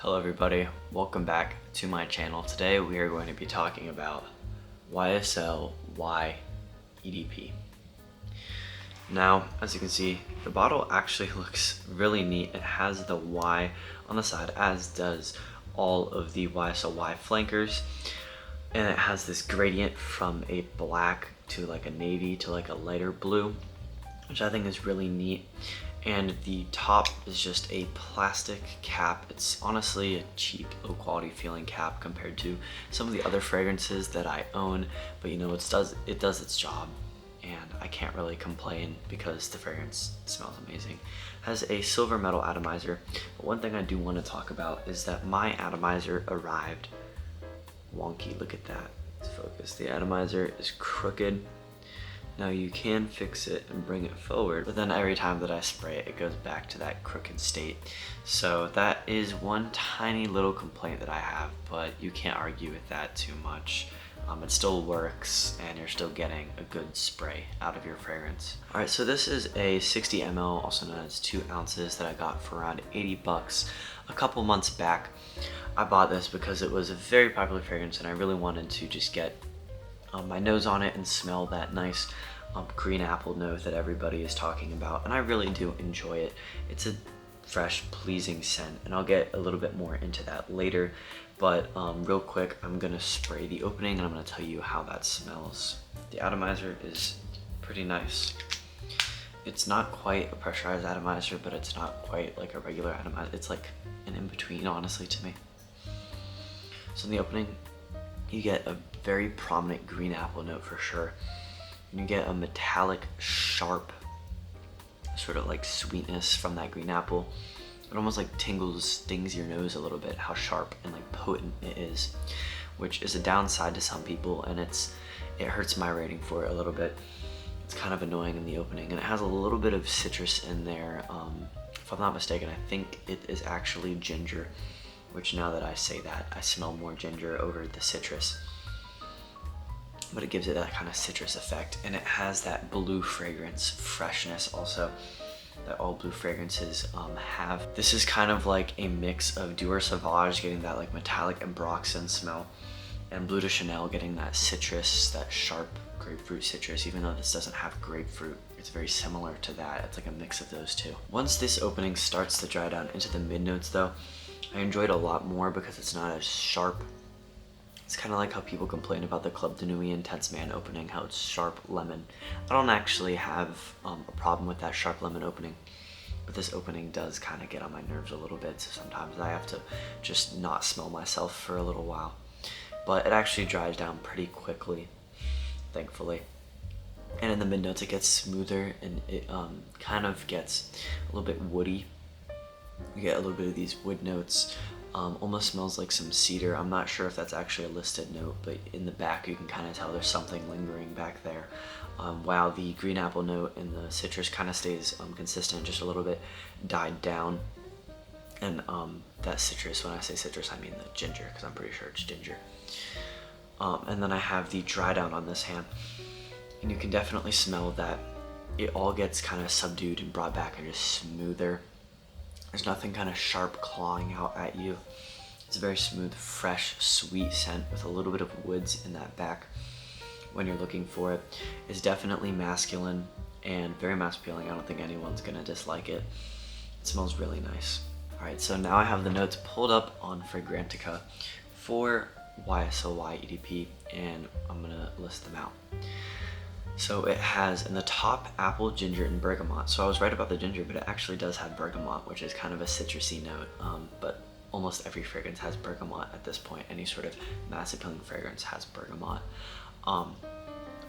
Hello everybody, welcome back to my channel. Today we are going to be talking about YSL Y EDP. Now, as you can see, the bottle actually looks really neat. It has the Y on the side, as does all of the YSL Y flankers. And it has this gradient from a black to like a navy to like a lighter blue, which I think is really neat. And the top is just a plastic cap. It's honestly a cheap, low quality feeling cap compared to some of the other fragrances that I own, but you know, it does its job, and I can't really complain because the fragrance smells amazing. It has a silver metal atomizer, but one thing I do want to talk about is that my atomizer arrived wonky. Look at that. Let's focus. The atomizer is crooked. Now you can fix it and bring it forward, but then every time that I spray it, it goes back to that crooked state. So that is one tiny little complaint that I have, but you can't argue with that too much. It still works and you're still getting a good spray out of your fragrance. Alright, so this is a 60 ml, also known as 2 ounces, that I got for around 80 bucks a couple months back. I bought this because it was a very popular fragrance and I really wanted to just get my nose on it and smell that nice green apple note that everybody is talking about, and I really do enjoy it. It's a fresh, pleasing scent, and I'll get a little bit more into that later, but real quick, I'm gonna spray the opening and I'm gonna tell you how that smells. The atomizer is pretty nice. It's not quite a pressurized atomizer, but it's not quite like a regular atomizer. It's like an in-between, honestly, to me. So in the opening, you get a very prominent green apple note for sure. And you get a metallic, sharp, sort of like sweetness from that green apple. It almost like stings your nose a little bit, how sharp and like potent it is, which is a downside to some people, and it hurts my rating for it a little bit. It's kind of annoying in the opening, and it has a little bit of citrus in there. If I'm not mistaken, I think it is actually ginger, which now that I say that, I smell more ginger over the citrus. But it gives it that kind of citrus effect, and it has that blue fragrance freshness also that all blue fragrances have. This is kind of like a mix of Dior Sauvage getting that like metallic ambroxan smell, and Bleu de Chanel getting that citrus, that sharp grapefruit citrus. Even though this doesn't have grapefruit, it's very similar to that. It's like a mix of those two. Once this opening starts to dry down into the mid notes though, I enjoy it a lot more because it's not as sharp. It's kind of like how people complain about the Club de Nuit Intense Man opening, how it's sharp lemon. I don't actually have a problem with that sharp lemon opening, but this opening does kind of get on my nerves a little bit, so sometimes I have to just not smell myself for a little while. But it actually dries down pretty quickly, thankfully. And in the mid notes it gets smoother, and it kind of gets a little bit woody. You get a little bit of these wood notes. Almost smells like some cedar. I'm not sure if that's actually a listed note, but in the back you can kind of tell there's something lingering back there. While the green apple note and the citrus kind of stays consistent, just a little bit died down. And that citrus, when I say citrus, I mean the ginger, because I'm pretty sure it's ginger. And then I have the dry down on this hand, and you can definitely smell that it all gets kind of subdued and brought back and just smoother. There's nothing kind of sharp clawing out at you. It's a very smooth, fresh, sweet scent with a little bit of woods in that back when you're looking for it. It's definitely masculine and very mass appealing. I don't think anyone's gonna dislike it. It smells really nice. All right, so now I have the notes pulled up on Fragrantica for YSL Y EDP, and I'm gonna list them out. So it has in the top apple, ginger, and bergamot. So I was right about the ginger, but it actually does have bergamot, which is kind of a citrusy note. But almost every fragrance has bergamot at this point. Any sort of mass appealing fragrance has bergamot.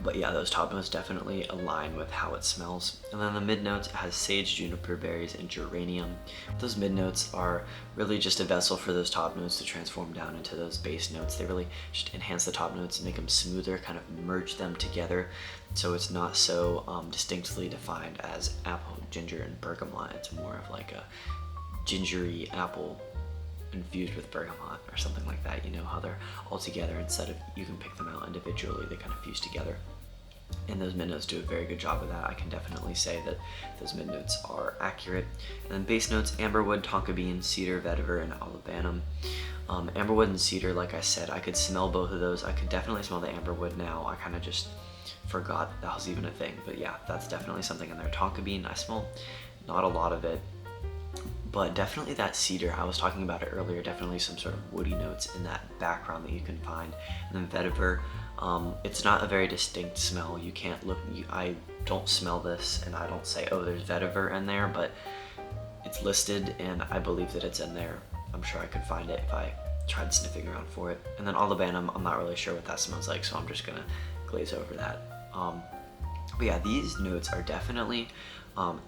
But yeah, those top notes definitely align with how it smells. And then the mid notes has sage, juniper berries, and geranium. Those mid notes are really just a vessel for those top notes to transform down into those base notes. They really just enhance the top notes and make them smoother, kind of merge them together, so it's not so distinctly defined as apple, ginger, and bergamot. It's more of like a gingery apple infused with bergamot or something like that. You know how they're all together instead of you can pick them out individually, they kind of fuse together. and those mid notes do a very good job of that. I can definitely say that those mid notes are accurate. And then base notes: amberwood, tonka bean, cedar, vetiver, and olibanum. Amberwood and cedar, like I said, I could smell both of those. I could definitely smell the amberwood now. I kind of just forgot that was even a thing, but yeah, that's definitely something in there. Tonka bean, I smell not a lot of it, but definitely that cedar. I was talking about it earlier. Definitely some sort of woody notes in that background that you can find. And then vetiver, it's not a very distinct smell. You can't look. I don't smell this, and I don't say, oh, there's vetiver in there, but it's listed, and I believe that it's in there. I'm sure I could find it if I tried sniffing around for it. And then olibanum, I'm not really sure what that smells like, so I'm just gonna glaze over that. But yeah, these notes are definitely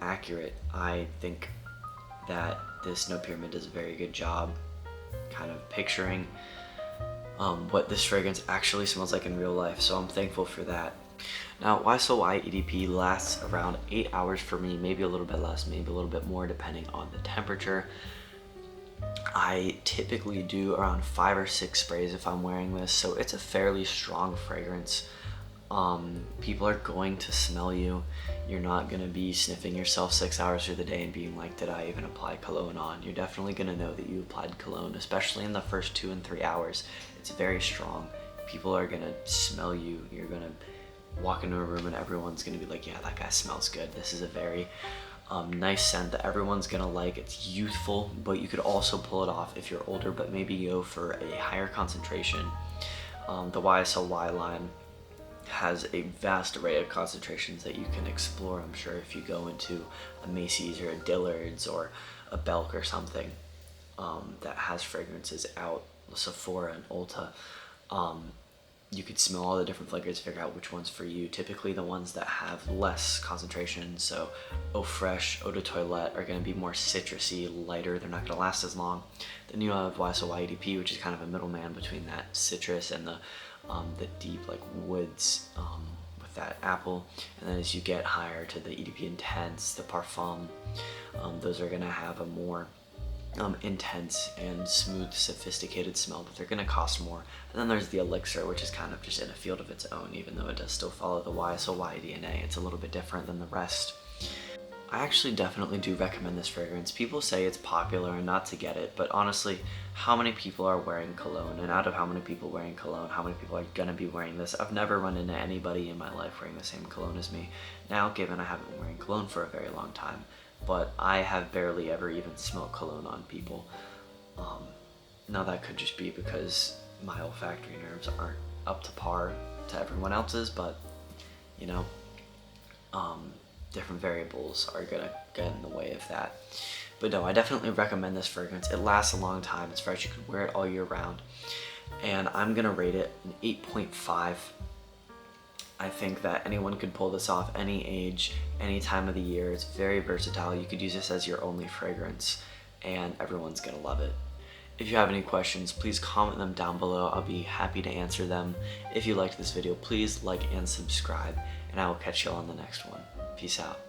accurate. I think that this note pyramid does a very good job kind of picturing what this fragrance actually smells like in real life, so I'm thankful for that. Now, YSL Y EDP lasts around 8 hours for me, maybe a little bit less, maybe a little bit more, depending on the temperature. I typically do around 5 or 6 sprays if I'm wearing this, so it's a fairly strong fragrance. People are going to smell you. You're not going to be sniffing yourself 6 hours through the day and being like, did I even apply cologne on? You're definitely going to know that you applied cologne, especially in the first 2 and 3 hours. It's very strong. People are going to smell you. You're going to walk into a room and everyone's going to be like, yeah, that guy smells good. This is a very nice scent that everyone's gonna like. It's youthful, but you could also pull it off if you're older, but maybe go for a higher concentration. The YSL Y line has a vast array of concentrations that you can explore. I'm sure if you go into a Macy's or a Dillard's or a Belk or something that has fragrances out, Sephora and Ulta, you could smell all the different flavors, figure out which one's for you. Typically the ones that have less concentration, so Eau Fraiche, Eau de Toilette, are going to be more citrusy, lighter. They're not going to last as long. Then you have YSL Y EDP, which is kind of a middleman between that citrus and the deep like woods with that apple. And then as you get higher to the EDP Intense, the Parfum, those are going to have a more intense and smooth, sophisticated smell, but they're going to cost more. And then there's the Elixir, which is kind of just in a field of its own, even though it does still follow the YSL Y DNA. It's a little bit different than the rest. I actually definitely do recommend this fragrance. People say it's popular and not to get it, but honestly, how many people are wearing cologne? And out of how many people wearing cologne, how many people are gonna be wearing this? I've never run into anybody in my life wearing the same cologne as me. Now, given I haven't been wearing cologne for a very long time, but I have barely ever even smelled cologne on people. Now that could just be because my olfactory nerves aren't up to par to everyone else's, but you know, different variables are gonna get in the way of that. But no, I definitely recommend this fragrance. It lasts a long time. It's fresh. You can wear it all year round. And I'm gonna rate it an 8.5. I think that anyone could pull this off, any age, any time of the year. It's very versatile. You could use this as your only fragrance and everyone's gonna love it. If you have any questions, please comment them down below. I'll be happy to answer them. If you liked this video, please like and subscribe, and I will catch you all on the next one. Peace out.